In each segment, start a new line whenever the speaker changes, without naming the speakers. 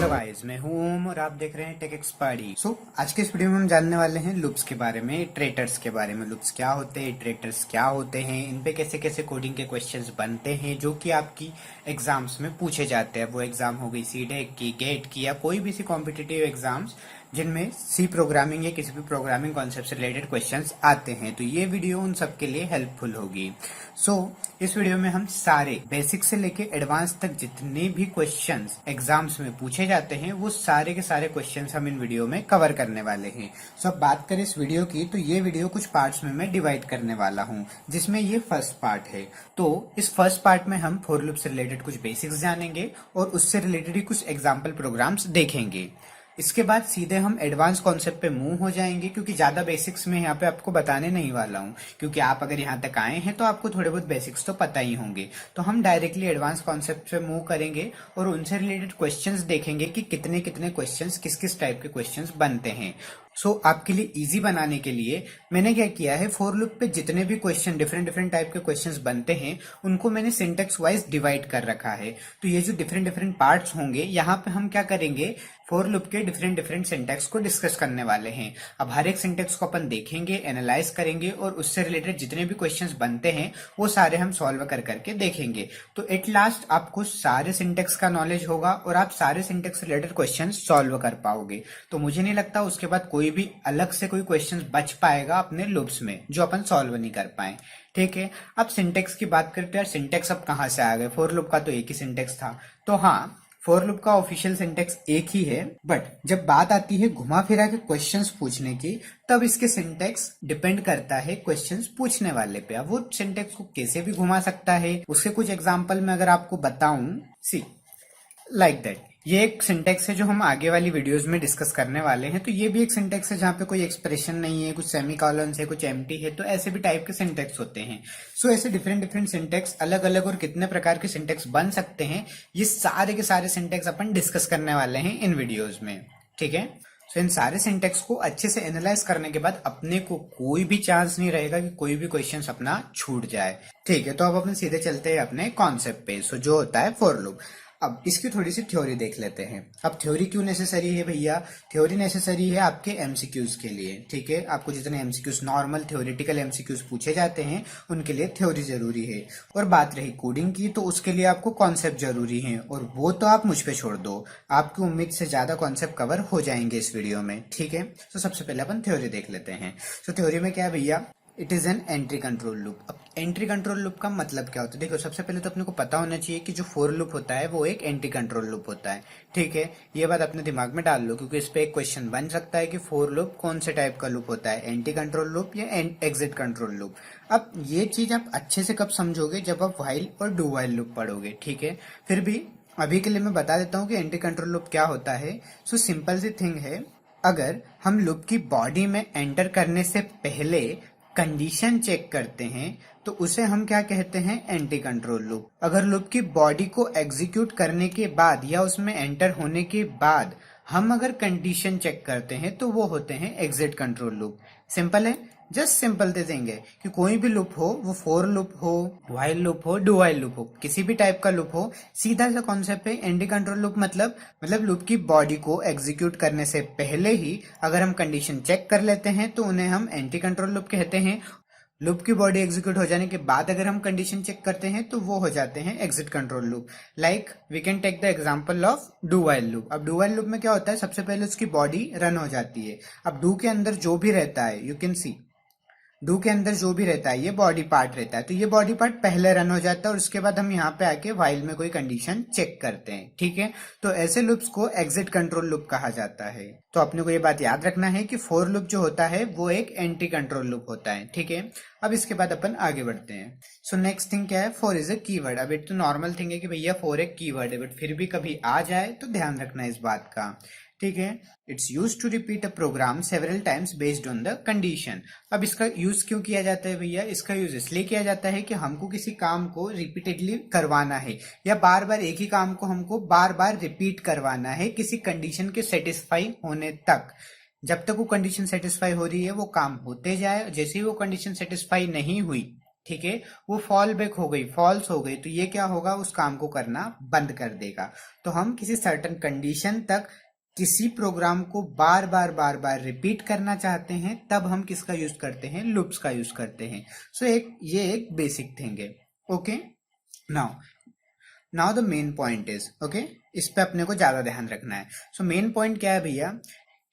Hello guys, मैं हूँ ओम और आप देख रहे हैं टेक एक्सपर्टी। आज के इस वीडियो में हम जानने वाले हैं लूप्स के बारे में, ट्रेटर्स के बारे में। लूप्स क्या होते हैं, ट्रेटर्स क्या होते हैं, इन पे कैसे कैसे कोडिंग के क्वेश्चंस बनते हैं जो कि आपकी एग्जाम्स में पूछे जाते हैं। वो एग्जाम हो गई सीटेक की, गेट की, या कोई भी सी कॉम्पिटिटिव एग्जाम्स जिनमें सी प्रोग्रामिंग या किसी भी प्रोग्रामिंग कॉन्सेप्ट से रिलेटेड क्वेश्चंस आते हैं, तो ये वीडियो उन सब के लिए हेल्पफुल होगी। इस वीडियो में हम सारे बेसिक से लेके एडवांस तक जितने भी क्वेश्चंस एग्जाम्स में पूछे जाते हैं वो सारे के सारे क्वेश्चंस हम इन वीडियो में कवर करने वाले हैं। अब बात करें इस वीडियो की, तो ये वीडियो कुछ पार्ट्स में मैं डिवाइड करने वाला हूँ, जिसमें ये फर्स्ट पार्ट है। तो इस फर्स्ट पार्ट में हम फॉर लूप से रिलेटेड कुछ बेसिक्स जानेंगे और उससे रिलेटेड ही कुछ एग्जाम्पल प्रोग्राम्स देखेंगे। इसके बाद सीधे हम एडवांस कॉन्सेप्ट पे मूव हो जाएंगे, क्योंकि ज्यादा बेसिक्स में यहाँ पे आपको बताने नहीं वाला हूँ, क्योंकि आप अगर यहाँ तक आए हैं तो आपको थोड़े बहुत बेसिक्स तो पता ही होंगे। तो हम डायरेक्टली एडवांस कॉन्सेप्ट पे मूव करेंगे और उनसे रिलेटेड क्वेश्चंस देखेंगे कि कितने कितने क्वेश्चंस किस किस टाइप के क्वेश्चंस बनते हैं। आपके लिए इजी बनाने के लिए मैंने क्या किया है, फॉर लूप पे जितने भी क्वेश्चन डिफरेंट डिफरेंट टाइप के क्वेश्चंस बनते हैं उनको मैंने सिंटेक्स वाइज डिवाइड कर रखा है। तो ये जो डिफरेंट डिफरेंट पार्ट्स होंगे, यहाँ पे हम क्या करेंगे, फॉर लूप के डिफरेंट डिफरेंट सिंटेक्स को डिस्कस करने वाले हैं। अब हर एक सिंटेक्स को अपन देखेंगे, एनालाइज करेंगे और उससे रिलेटेड जितने भी क्वेश्चंस बनते हैं वो सारे हम सॉल्व कर करके देखेंगे। तो एट लास्ट आपको सारे सिंटेक्स का नॉलेज होगा और आप सारे सिंटेक्स से रिलेटेड क्वेश्चन सॉल्व कर पाओगे। तो मुझे नहीं लगता उसके बाद कोई भी अलग से कोई क्वेश्चन बच पाएगा अपने लूप्स में जो अपन सॉल्व नहीं कर पाए। ठीक है, अब सिंटेक्स की बात करते हैं। सिंटेक्स अब कहां से आ गए, फॉर लूप का तो एक ही सिंटेक्स था। तो हाँ, फॉर लूप का ऑफिशियल सिंटेक्स एक ही है, बट जब बात आती है घुमा फिरा के क्वेश्चंस पूछने की, तब इसके सिंटेक्स डिपेंड करता है क्वेश्चंस पूछने वाले पे। अब वो सिंटेक्स को कैसे भी घुमा सकता है, उसके कुछ एग्जांपल में अगर आपको बताऊं, सी लाइक दैट, ये एक सिंटेक्स है जो हम आगे वाली वीडियोस में डिस्कस करने वाले हैं। तो ये भी एक सिंटेक्स है जहाँ पे कोई एक्सप्रेशन नहीं है, कुछ सेमीकोलन है, कुछ एम्प्टी है, तो ऐसे भी टाइप के सिंटेक्स होते हैं। ऐसे डिफरेंट डिफरेंट सिंटेक्स अलग अलग और कितने प्रकार के सिंटेक्स बन सकते हैं, ये सारे के सारे सिंटेक्स अपन डिस्कस करने वाले हैं इन वीडियोज में। ठीक है, इन सारे सिंटेक्स को अच्छे से एनालाइज करने के बाद अपने को कोई भी चांस नहीं रहेगा कि कोई भी क्वेश्चन अपना छूट जाए। ठीक है, तो अब अपन सीधे चलते हैं अपने कॉन्सेप्ट पे, जो होता है फॉर लूप। अब इसकी थोड़ी सी थ्योरी देख लेते हैं। अब थ्योरी क्यों नेसेसरी है भैया? थ्योरी नेसेसरी है आपके एमसीक्यूज के लिए। ठीक है, आपको जितने एमसीक्यूज, नॉर्मल थ्योरेटिकल एमसीक्यूज पूछे जाते हैं उनके लिए थ्योरी जरूरी है। और बात रही कोडिंग की, तो उसके लिए आपको कॉन्सेप्ट जरूरी है, और वो तो आप मुझ पे छोड़ दो, आपकी उम्मीद से ज्यादा कॉन्सेप्ट कवर हो जाएंगे इस वीडियो में। ठीक है, तो सबसे पहले अपन थ्योरी देख लेते हैं। थ्योरी में क्या है भैया, it is an entry control loop. अब एंट्री कंट्रोल लूप का मतलब क्या होता है? देखो, सबसे पहले तो अपने को पता होना चाहिए कि जो फॉर लूप होता है वो एक एंट्री कंट्रोल लूप होता है। ठीक है, ये बात अपने दिमाग में डाल लो, क्योंकि इस पे एक क्वेश्चन बन सकता है कि फॉर लूप कौन से टाइप का लूप होता है, एंट्री कंट्रोल लूप या एग्जिट कंट्रोल लूप। अब ये चीज आप अच्छे से कब समझोगे, जब आप व्हाइल और डू व्हाइल लूप पढ़ोगे। ठीक है, फिर भी अभी के लिए मैं बता देता हूँ कि एंट्री कंट्रोल लूप क्या होता है। सिंपल सी थिंग है, अगर हम लूप की बॉडी में एंटर करने से पहले कंडीशन चेक करते हैं तो उसे हम क्या कहते हैं, एंटी कंट्रोल लूप। अगर लूप की बॉडी को एग्जीक्यूट करने के बाद या उसमें एंटर होने के बाद हम अगर कंडीशन चेक करते हैं तो वो होते हैं एग्जिट कंट्रोल लूप। सिंपल है, जस्ट सिंपल थिंग है कि कोई भी लूप हो, वो फॉर लूप हो, व्हाइल लूप हो, डू व्हाइल लूप हो, किसी भी टाइप का लूप हो, सीधा सा कॉन्सेप्ट है एंटी कंट्रोल लूप। मतलब लूप की बॉडी को एग्जीक्यूट करने से पहले ही अगर हम कंडीशन चेक कर लेते हैं तो उन्हें हम एंटी कंट्रोल लूप कहते हैं। लूप की बॉडी एग्जीक्यूट हो जाने के बाद अगर हम कंडीशन चेक करते हैं तो वो हो जाते हैं exit control loop. Like we can take the example of do while loop. अब डू व्हाइल लूप में क्या होता है, सबसे पहले उसकी बॉडी रन हो जाती है। अब डू के अंदर जो भी रहता है, यू कैन सी, डू के अंदर जो भी रहता है ये बॉडी पार्ट रहता है, तो ये बॉडी पार्ट पहले रन हो जाता है और उसके बाद हम यहाँ पे आके व्हाइल में कोई कंडीशन चेक करते हैं। ठीक है, तो ऐसे लूप्स को एग्जिट कंट्रोल लूप कहा जाता है। तो अपने को ये बात याद रखना है कि फॉर लूप जो होता है वो एक एंटी कंट्रोल लूप होता है। ठीक है, अब इसके बाद अपन आगे बढ़ते हैं। नेक्स्ट थिंग क्या है, फॉर इज अ कीवर्ड। अब एक तो नॉर्मल थिंग है कि भैया फॉर एक कीवर्ड है, बट फिर भी कभी आ जाए तो ध्यान रखना इस बात का। ठीक है, it's use to repeat a program several times based on the condition. अब इसका यूज क्यों किया जाता है भैया? इसका यूज इसलिए किया जाता है कि हमको किसी काम को रिपीटेडली करवाना है, या बार बार एक ही काम को हमको बार बार रिपीट करवाना है किसी कंडीशन के सेटिस्फाई होने तक। जब तक वो कंडीशन सेटिस्फाई हो रही है वो काम होते जाए, जैसे ही वो कंडीशन सेटिस्फाई नहीं हुई ठीक है, वो फॉल बैक हो गई, फॉल्स हो गई, तो ये क्या होगा, उस काम को करना बंद कर देगा। तो हम किसी सर्टेन कंडीशन तक किसी प्रोग्राम को बार बार बार बार रिपीट करना चाहते हैं, तब हम किसका यूज करते हैं, लूप्स का यूज करते हैं। सो ये एक बेसिक थिंग है। Okay, now the main point is, okay, इस पे अपने को ज्यादा ध्यान रखना है। सो मेन पॉइंट क्या है भैया,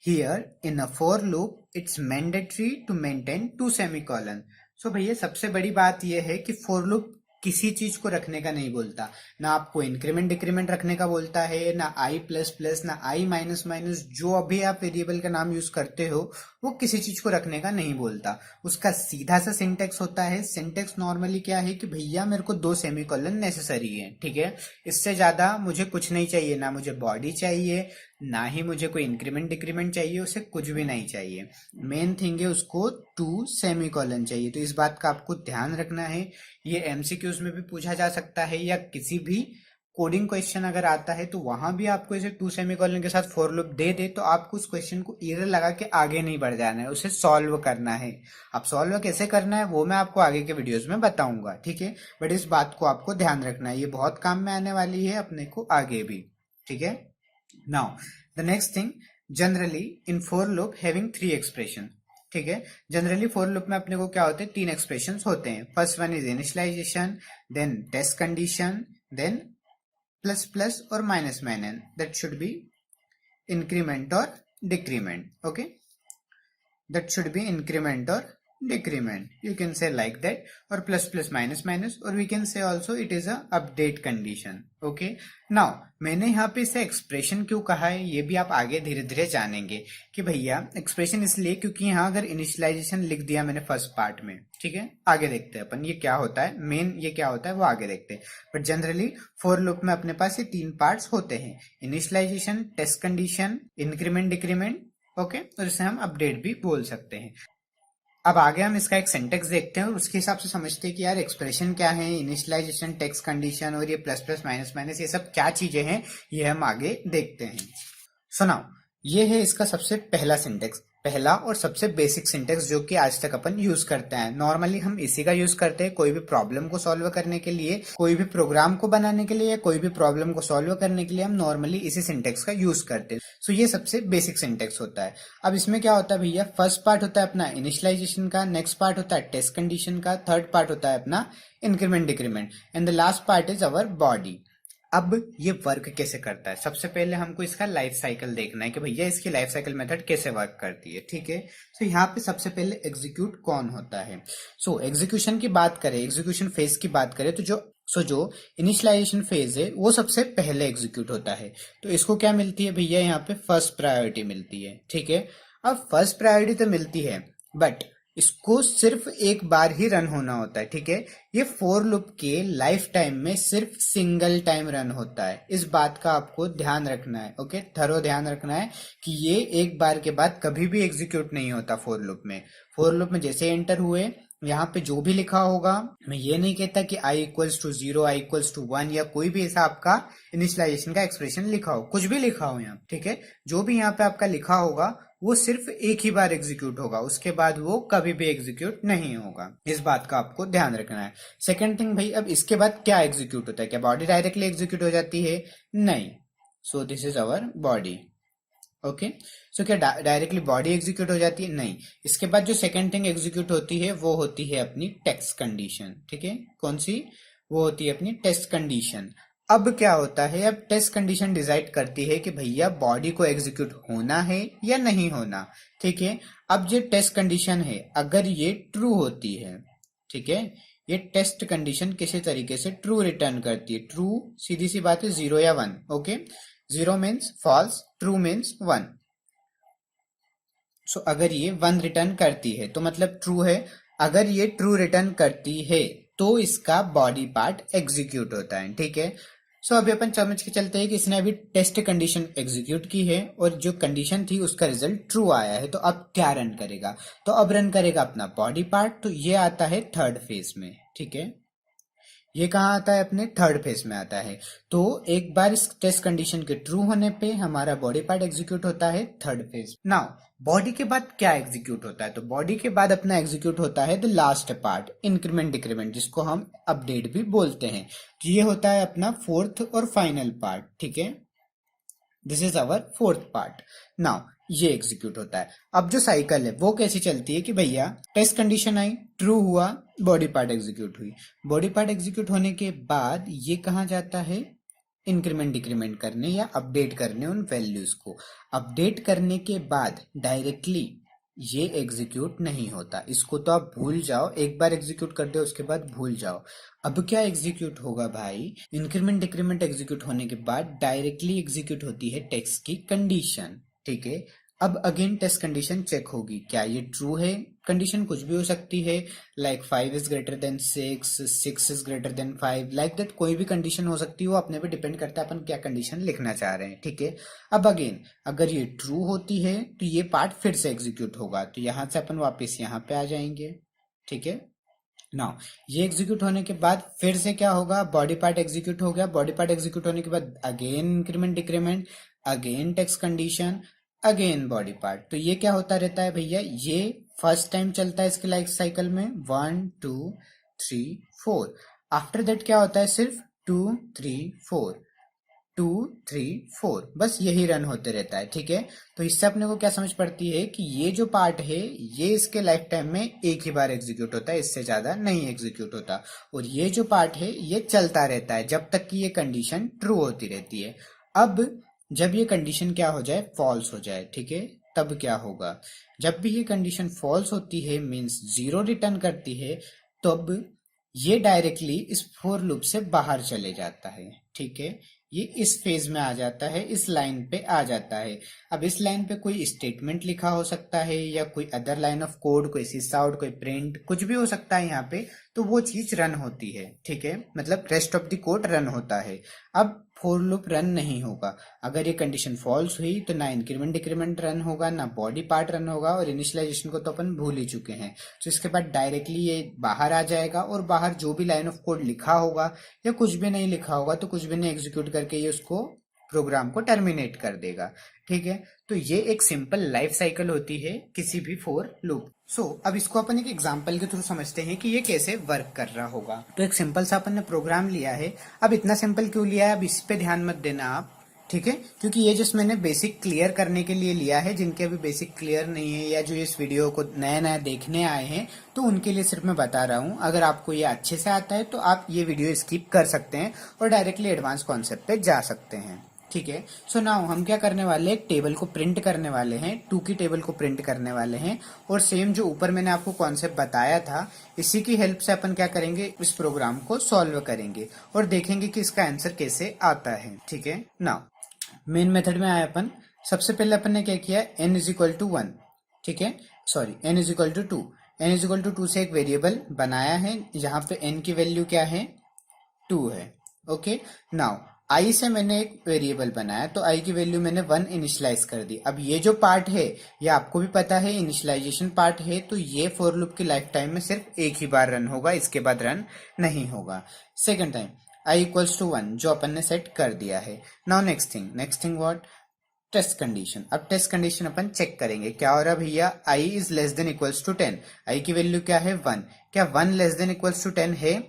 here in a for loop it's mandatory to maintain 2 semicolon. So भैया सबसे बड़ी बात यह है कि फॉर लूप किसी चीज को रखने का नहीं बोलता, ना आपको इंक्रीमेंट डिक्रीमेंट रखने का बोलता है, ना आई प्लस प्लस, ना आई माइनस माइनस, जो अभी आप वेरिएबल का नाम यूज करते हो वो किसी चीज को रखने का नहीं बोलता। उसका सीधा सा सिंटेक्स होता है। सिंटेक्स नॉर्मली क्या है कि भैया मेरे को 2 सेमीकोलन नेसेसरी है, ठीक है, इससे ज्यादा मुझे कुछ नहीं चाहिए, ना मुझे बॉडी चाहिए, ना ही मुझे कोई इंक्रीमेंट डिक्रीमेंट चाहिए, उसे कुछ भी नहीं चाहिए। मेन थिंग है उसको 2 सेमीकोलन चाहिए। तो इस बात का आपको ध्यान रखना है। ये एमसीक्यूज में भी पूछा जा सकता है, या किसी भी कोडिंग क्वेश्चन अगर आता है तो वहां भी आपको इसे 2 सेमीकोलन के साथ फॉर लूप दे दे तो आपको उस क्वेश्चन को एरर लगा के आगे नहीं बढ़ जाना है, उसे सॉल्व करना है। अब सॉल्व कैसे करना है वो मैं आपको आगे के वीडियोस में बताऊंगा, ठीक है, बट इस बात को आपको ध्यान रखना है, ये बहुत काम में आने वाली है अपने को आगे भी, ठीक है। Now the next thing, generally in for loop having 3 expression, ठीक है, जनरली फॉर लूप में अपने को क्या होते हैं, 3 एक्सप्रेशन होते हैं। First one is initialization, then test condition, then plus plus और minus minus, that should be increment और decrement. Okay, that should be increment or decrement, you can say like that, or plus plus minus minus, or we can say also it is a update condition. okay, now मैंने यहाँ पे इसे expression क्यों कहा है ये भी आप आगे धीरे धीरे जानेंगे कि भैया एक्सप्रेशन इसलिए क्योंकि यहाँ अगर इनिशियलाइजेशन लिख दिया मैंने फर्स्ट पार्ट में, ठीक है, आगे देखते हैं अपन ये क्या होता है, मेन ये क्या होता है वो आगे देखते हैं। बट जनरली फॉर लूप में अपने पास ये 3 पार्ट्स होते हैं, initialization, test condition, increment decrement, okay, और इसे हम अपडेट भी बोल सकते हैं। अब आगे हम इसका एक सिंटेक्स देखते हैं और उसके हिसाब से समझते हैं कि यार एक्सप्रेशन क्या है, इनिशियलाइजेशन, टेक्स्ट कंडीशन और ये प्लस प्लस माइनस माइनस ये सब क्या चीजें हैं, ये हम आगे देखते हैं। सो नाउ ये है इसका सबसे पहला सिंटेक्स, पहला और सबसे बेसिक सिंटेक्स जो कि आज तक अपन यूज करते हैं। नॉर्मली हम इसी का यूज करते हैं कोई भी प्रॉब्लम को सॉल्व करने के लिए, कोई भी प्रोग्राम को बनाने के लिए, कोई भी प्रॉब्लम को सॉल्व करने के लिए हम नॉर्मली इसी सिंटेक्स का यूज करते हैं। सो ये सबसे बेसिक सिंटेक्स होता है। अब इसमें क्या होता है भैया, फर्स्ट पार्ट होता है अपना इनिशियलाइजेशन का, नेक्स्ट पार्ट होता है टेस्ट कंडीशन का, थर्ड पार्ट होता है अपना increment decrement, and the last part is our body. अब ये वर्क कैसे करता है, सबसे पहले हमको इसका लाइफ साइकिल देखना है कि भैया इसकी लाइफ साइकिल मेथड कैसे वर्क करती है, ठीक है। सो यहाँ पे सबसे पहले एग्जीक्यूट कौन होता है। सो एग्जीक्यूशन की बात करें, एग्जीक्यूशन फेज की बात करें तो जो इनिशियलाइजेशन फेज है वो सबसे पहले एग्जीक्यूट होता है। तो इसको क्या मिलती है भैया, यहाँ पे फर्स्ट प्रायोरिटी मिलती है, ठीक है। अब फर्स्ट प्रायोरिटी तो मिलती है बट इसको सिर्फ एक बार ही रन होना होता है, ठीक है। ये फॉर लूप के लाइफ टाइम में सिर्फ सिंगल टाइम रन होता है, इस बात का आपको ध्यान रखना है, ओके, थरो ध्यान रखना है कि ये एक बार के बाद कभी भी एग्जीक्यूट नहीं होता फॉर लूप में। फॉर लूप में जैसे एंटर हुए यहाँ पे जो भी लिखा होगा, मैं ये नहीं कहता कि i equals to 0, i equals to 1 या कोई भी ऐसा आपका इनिशियलाइजेशन का एक्सप्रेशन लिखा हो, कुछ भी लिखा हो यहाँ, ठीक है, जो भी यहाँ पे आपका लिखा होगा वो सिर्फ एक ही बार एग्जीक्यूट होगा, उसके बाद वो कभी भी एग्जीक्यूट नहीं होगा, इस बात का आपको ध्यान रखना है। सेकेंड थिंग भाई, अब इसके बाद क्या एग्जीक्यूट होता है, क्या बॉडी डायरेक्टली एग्जीक्यूट हो जाती है, नहीं। So this is our body, okay. So क्या डायरेक्टली बॉडी एग्जीक्यूट हो जाती है, नहीं। इसके बाद जो सेकंड थिंग एग्जीक्यूट होती है वो होती है अपनी टेस्ट कंडीशन, ठीक है, कौन सी, वो होती है अपनी टेस्ट कंडीशन। अब क्या होता है, अब टेस्ट कंडीशन डिसाइड करती है कि भैया बॉडी को एग्जीक्यूट होना है या नहीं होना, ठीक है। अब ये टेस्ट कंडीशन है, अगर ये ट्रू होती है, ठीक है, ये टेस्ट कंडीशन किसी तरीके से ट्रू रिटर्न करती है, ट्रू सीधी सी बात है 0 या 1, okay, 0 means false, true means 1। So अगर ये 1 रिटर्न करती है तो मतलब ट्रू है, अगर ये ट्रू रिटर्न करती है तो इसका बॉडी पार्ट एग्जीक्यूट होता है, ठीक है। सो अभी अपन समझ के चलते हैं कि इसने अभी टेस्ट कंडीशन एग्जीक्यूट की है और जो कंडीशन थी उसका रिजल्ट ट्रू आया है, तो अब क्या रन करेगा, तो अब रन करेगा अपना बॉडी पार्ट, तो ये आता है थर्ड फेज में, ठीक है। ये कहाँ आता है? अपने थर्ड फेज में आता है। तो एक बार इस टेस्ट कंडीशन के ट्रू होने पे हमारा बॉडी पार्ट एग्जीक्यूट होता है थर्ड फेज। नाउ बॉडी के बाद क्या एग्जीक्यूट होता है? तो बॉडी के बाद अपना एग्जीक्यूट होता है the last part, increment decrement, जिसको हम अपडेट भी बोलते हैं। तो ये होता है अपना फोर्थ और फाइनल पार्ट, ठीक है। This is our fourth part. Now ये एग्जीक्यूट होता है। अब जो साइकिल है वो कैसी चलती है कि भैया टेस्ट कंडीशन आई, ट्रू हुआ, बॉडी पार्ट एग्जीक्यूट हुई। बॉडी पार्ट एग्जीक्यूट होने के बाद ये कहाँ जाता है? इंक्रीमेंट डिक्रीमेंट करने या अपडेट करने उन वैल्यूज को। अपडेट करने के बाद डायरेक्टली ये एग्जीक्यूट नहीं होता, इसको तो आप भूल जाओ, एक बार एग्जीक्यूट कर दो उसके बाद भूल जाओ। अब क्या एग्जीक्यूट होगा भाई? इंक्रीमेंट डिक्रीमेंट एग्जीक्यूट होने के बाद डायरेक्टली एग्जीक्यूट होती है टेक्स्ट की कंडीशन, ठीक है। अब अगेन टेस्ट कंडीशन चेक होगी, क्या ये ट्रू है? कंडीशन कुछ भी हो सकती है, like 5 is greater than 6, 6 is greater than 5, like that कोई भी कंडीशन हो सकती है, वो अपने पे डिपेंड करता है अपन क्या कंडीशन लिखना चाह रहे हैं, ठीक है। अब अगेन अगर ये ट्रू होती है तो ये पार्ट फिर से एग्जीक्यूट होगा, तो यहां से अपन वापस यहाँ पे आ जाएंगे, ठीक है। नाउ ये एग्जीक्यूट होने के बाद फिर से क्या होगा? बॉडी पार्ट एग्जीक्यूट हो गया। बॉडी पार्ट एग्जीक्यूट होने के बाद again increment decrement, again text condition, again body part. तो ये क्या होता रहता है भैया? ये फर्स्ट टाइम चलता है इसके लाइफ साइकिल में 1 2 3 4। आफ्टर दैट क्या होता है? सिर्फ 2 3 4, 2 3 4, बस यही रन होते रहता है, ठीक है। तो इससे अपने को क्या समझ पड़ती है कि ये जो पार्ट है ये इसके लाइफ टाइम में एक ही बार एग्जीक्यूट होता है, इससे ज्यादा नहीं एग्जीक्यूट होता। और ये जो पार्ट है ये चलता रहता है जब तक कि ये कंडीशन ट्रू होती रहती है। अब जब ये कंडीशन क्या हो जाए? फॉल्स हो जाए, ठीक है। तब क्या होगा? जब भी ये कंडीशन फॉल्स होती है, मीन्स जीरो रिटर्न करती है, तब ये डायरेक्टली इस फोर लूप से बाहर चले जाता है, ठीक है। ये इस फेज में आ जाता है, इस लाइन पे आ जाता है। अब इस लाइन पे कोई स्टेटमेंट लिखा हो सकता है या कोई अदर लाइन ऑफ कोड, कोई सिस आउट, कोई प्रिंट, कुछ भी हो सकता है यहाँ पे। तो वो चीज रन होती है, ठीक है, मतलब rest of the code run होता है। अब फोर लूप रन नहीं होगा अगर ये कंडीशन फॉल्स हुई, तो ना इंक्रीमेंट डिक्रीमेंट रन होगा, ना बॉडी पार्ट रन होगा, और इनिशियलाइजेशन को तो अपन भूल ही चुके हैं। तो इसके बाद डायरेक्टली ये बाहर आ जाएगा, और बाहर जो भी लाइन ऑफ कोड लिखा होगा या कुछ भी नहीं लिखा होगा तो कुछ भी नहीं एग्जीक्यूट करके ये उसको प्रोग्राम को टर्मिनेट कर देगा, ठीक है। तो ये एक सिंपल लाइफ साइकिल होती है किसी भी फोर लूप। अब इसको अपन एक एग्जांपल के थ्रू समझते हैं कि ये कैसे वर्क कर रहा होगा। तो एक सिंपल सा अपन ने प्रोग्राम लिया है। अब इतना सिंपल क्यों लिया है, अब इस पे ध्यान मत देना आप, ठीक है, क्योंकि ये जस्ट मैंने बेसिक क्लियर करने के लिए लिया है। जिनके अभी बेसिक क्लियर नहीं है या जो इस वीडियो को नया नया देखने आए हैं, तो उनके लिए सिर्फ मैं बता रहा हूँ। अगर आपको ये अच्छे से आता है तो आप ये वीडियो स्किप कर सकते हैं और डायरेक्टली एडवांस कॉन्सेप्ट पे जा सकते हैं, ठीक है। सो नाउ हम क्या करने वाले हैं? एक टेबल को प्रिंट करने वाले हैं, 2 की टेबल को प्रिंट करने वाले हैं, और सेम जो ऊपर मैंने आपको कॉन्सेप्ट बताया था, इसी की हेल्प से अपन क्या करेंगे? इस प्रोग्राम को सॉल्व करेंगे और देखेंगे कि इसका आंसर कैसे आता है, ठीक है। नाउ मेन मेथड में आए अपन। सबसे पहले अपन ने क्या किया? n इज इक्वल टू 1, ठीक है, sorry n is equal to 2। n is equal to 2 से एक वेरिएबल बनाया है, यहाँ पे n की वैल्यू क्या है? 2 है, ओके। नाउ i से मैंने एक वेरिएबल बनाया, तो i की वैल्यू मैंने 1 इनिशियलाइज कर दी। अब ये जो पार्ट है ये आपको भी पता है इनिशियलाइजेशन पार्ट है, तो ये फॉर लूप की लाइफ टाइम में सिर्फ एक ही बार रन होगा, इसके बाद रन नहीं होगा। Second time i equals to 1 जो अपन ने सेट कर दिया है। Now next thing what? Test condition. अब टेस्ट कंडीशन अपन चेक करेंगे क्या हो रहा है भैया? i is less than equals to 10, i की वैल्यू क्या है? 1। क्या 1 लेस देन इक्वल्स टू 10 है?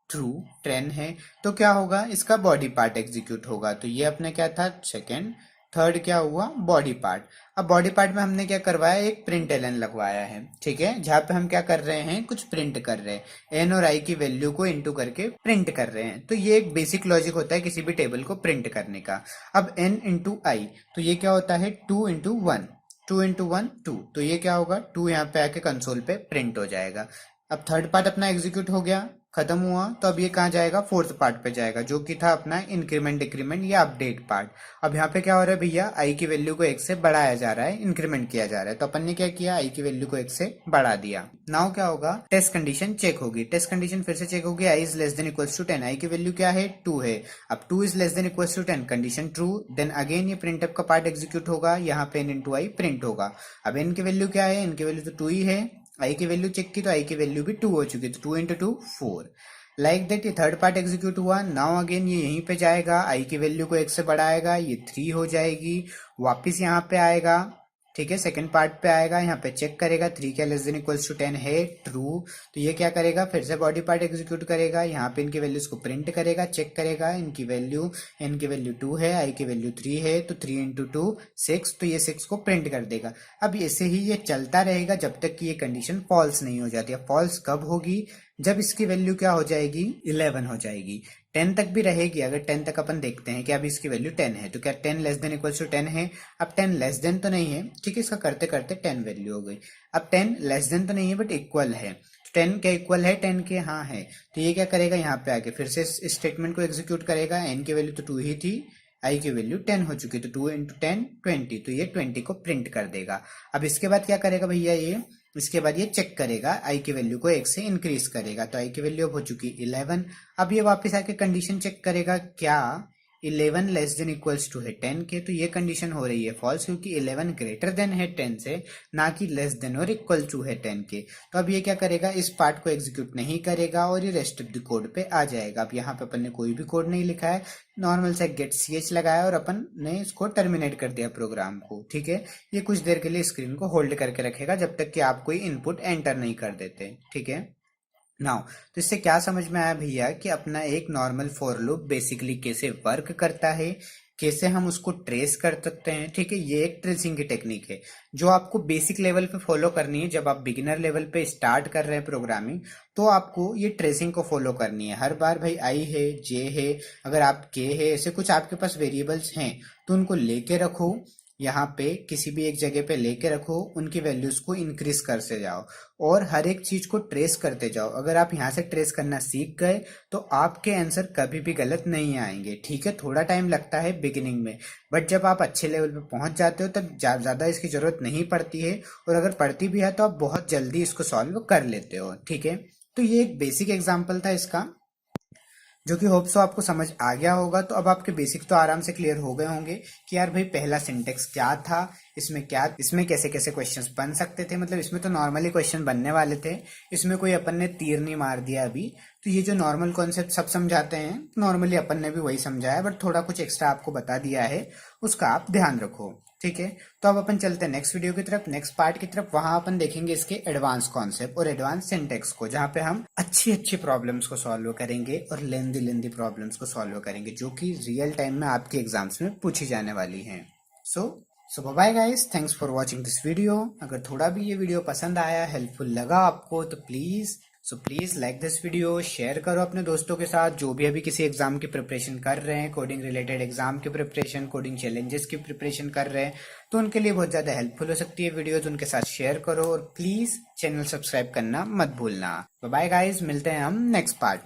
ट्रू, 10 है। तो क्या होगा? इसका बॉडी पार्ट एग्जीक्यूट होगा। तो ये अपने क्या था? सेकेंड। थर्ड क्या हुआ? Body part. अब बॉडी पार्ट में हमने क्या करवाया? एक प्रिंट एलन लगवाया है, ठीक है, जहां पे हम क्या कर रहे हैं? कुछ प्रिंट कर रहे हैं, एन और आई की वैल्यू को इनटू करके प्रिंट कर रहे हैं। तो ये एक बेसिक लॉजिक होता है किसी भी टेबल को प्रिंट करने का। अब एन इंटू आई, तो ये क्या होता है? 2 इंटू 1, 2 इंटू 1 2। तो ये क्या होगा? 2 यहाँ पे आके कंसोल पे प्रिंट हो जाएगा। अब थर्ड पार्ट अपना एग्जीक्यूट हो गया, खत्म हुआ। तो अब ये कहाँ जाएगा? फोर्थ पार्ट पे जाएगा, जो कि था अपना इंक्रीमेंट डिक्रीमेंट या अपडेट पार्ट। अब यहाँ पे क्या हो रहा है भैया? आई की वैल्यू को 1 से बढ़ाया जा रहा है, इंक्रीमेंट किया जा रहा है। तो अपन ने क्या किया? आई की वैल्यू को 1 से बढ़ा दिया। नाउ क्या होगा? टेस्ट कंडीशन चेक होगी। टेस्ट कंडीशन फिर से चेक होगी। I is less than equals to 10, I की वैल्यू क्या है? 2 है। अब 2 is less than equals to 10, condition true. Then again ये प्रिंटअप का पार्ट एग्जीक्यूट होगा, यहाँ पे एन इंटू आई प्रिंट होगा। अब एन की वैल्यू क्या है? एन की वैल्यू तो 2 ही है। आई की वैल्यू चेक की तो आई की वैल्यू भी 2 हो चुकी है, तो 2 इंटू 2 4। लाइक दैट ये थर्ड पार्ट एग्जीक्यूट हुआ। नाउ अगेन ये यहीं पे जाएगा, आई की वैल्यू को 1 से बढ़ाएगा, ये 3 हो जाएगी, वापिस यहाँ पे आएगा, ठीक है, सेकंड पार्ट पे आएगा, यहाँ पे चेक करेगा 3 क्या लेस देन इक्वल्स टू 10 है, ट्रू। तो ये क्या करेगा, फिर से बॉडी पार्ट एग्जीक्यूट करेगा, यहाँ पे इनकी वैल्यूज को प्रिंट करेगा, चेक करेगा, इनकी वैल्यू एन की वैल्यू 2 है, आई की वैल्यू 3 है, तो 3 इंटू 2 6, तो ये 6 को प्रिंट कर देगा। अब ऐसे ही ये चलता रहेगा जब तक कि ये कंडीशन फॉल्स नहीं हो जाती है। फॉल्स कब होगी, जब इसकी वैल्यू क्या हो जाएगी, 11 हो जाएगी। 10 तक भी रहेगी, अगर 10 तक अपन देखते हैं कि अभी इसकी वैल्यू 10 है, तो क्या 10 लेस देन इक्वल्स टू 10 है। अब 10 लेस देन तो नहीं है, ठीक है, इसका करते करते 10 वैल्यू हो गई। अब 10 लेस देन तो नहीं है बट इक्वल है, 10 क्या इक्वल है 10 के, हाँ है। तो ये क्या करेगा, यहाँ पे आके फिर से इस स्टेटमेंट को एग्जीक्यूट करेगा। एन की वैल्यू तो 2 ही थी, आई की वैल्यू 10 हो चुकी, तो 2 इंटू 10 20, तो ये 20 को प्रिंट कर देगा। अब इसके बाद क्या करेगा भैया, ये इसके बाद ये चेक करेगा, आई की वैल्यू को 1 से इंक्रीज करेगा, तो आई की वैल्यू अब हो चुकी 11। अब ये वापस आके कंडीशन चेक करेगा, क्या 11 लेस देन इक्वल्स टू है 10 के, तो ये कंडीशन हो रही है फॉल्स, क्योंकि 11 ग्रेटर देन है 10 से, ना कि लेस देन और इक्वल टू है 10 के। तो अब ये क्या करेगा, इस पार्ट को एग्जीक्यूट नहीं करेगा और ये रेस्ट ऑफ द कोड पे आ जाएगा। अब यहाँ पे अपन ने कोई भी कोड नहीं लिखा है, नॉर्मल से गेट ch लगाया और अपन ने इसको टर्मिनेट कर दिया प्रोग्राम को, ठीक है। ये कुछ देर के लिए स्क्रीन को होल्ड करके रखेगा जब तक कि आप कोई इनपुट एंटर नहीं कर देते, ठीक है। नाउ तो इससे क्या समझ में आया भैया कि अपना एक नॉर्मल फॉर लूप बेसिकली कैसे वर्क करता है, कैसे हम उसको ट्रेस कर सकते हैं, ठीक है। ये एक ट्रेसिंग की टेक्निक है जो आपको बेसिक लेवल पे फॉलो करनी है। जब आप बिगिनर लेवल पे स्टार्ट कर रहे हैं प्रोग्रामिंग, तो आपको ये ट्रेसिंग को फॉलो करनी है। हर बार भाई आई है, जे है, अगर आप के है, ऐसे कुछ आपके पास वेरिएबल्स हैं तो उनको लेके रखो, यहाँ पे किसी भी एक जगह पे लेके रखो, उनकी वैल्यूज को इंक्रीज करते जाओ और हर एक चीज को ट्रेस करते जाओ। अगर आप यहाँ से ट्रेस करना सीख गए तो आपके आंसर कभी भी गलत नहीं आएंगे, ठीक है। थोड़ा टाइम लगता है बिगिनिंग में, बट जब आप अच्छे लेवल पे पहुंच जाते हो तब ज्यादा इसकी जरूरत नहीं पड़ती है, और अगर पड़ती भी है तो आप बहुत जल्दी इसको सॉल्व कर लेते हो, ठीक है। तो ये एक बेसिक एग्जाम्पल था इसका, जो कि होप सो आपको समझ आ गया होगा। तो अब आपके बेसिक तो आराम से क्लियर हो गए होंगे कि यार भाई पहला सिंटेक्स क्या था, इसमें कैसे कैसे क्वेश्चंस बन सकते थे। मतलब इसमें तो नॉर्मली क्वेश्चन बनने वाले थे, इसमें कोई अपन ने तीर नहीं मार दिया अभी। तो ये जो नॉर्मल कॉन्सेप्ट सब समझाते हैं, नॉर्मली अपन ने भी वही समझाया, बट थोड़ा कुछ एक्स्ट्रा आपको बता दिया है, उसका आप ध्यान रखो, ठीक है। तो अब अपन चलते हैं नेक्स्ट वीडियो की तरफ, नेक्स्ट पार्ट की तरफ। वहां अपन देखेंगे इसके एडवांस कॉन्सेप्ट और एडवांस सिंटेक्स को, जहां पे हम अच्छी अच्छी प्रॉब्लम्स को सॉल्व करेंगे और लेंदी प्रॉब्लम्स को सॉल्व करेंगे, जो कि रियल टाइम में आपके एग्जाम्स में पूछी जाने वाली हैं। So bye guys, thanks for watching this video. अगर थोड़ा भी ये वीडियो पसंद आया, हेल्पफुल लगा आपको, तो please like this video, share करो अपने दोस्तों के साथ जो भी अभी किसी एग्जाम की प्रिपरेशन कर रहे हैं, कोडिंग रिलेटेड एग्जाम की प्रिपरेशन, कोडिंग चैलेंजेस की प्रिपरेशन कर रहे हैं, तो उनके लिए बहुत ज्यादा हेल्पफुल हो सकती है वीडियोज। उनके साथ शेयर करो और प्लीज चैनल सब्सक्राइब करना मत भूलना। बाय गाइस, मिलते हैं हम नेक्स्ट पार्ट।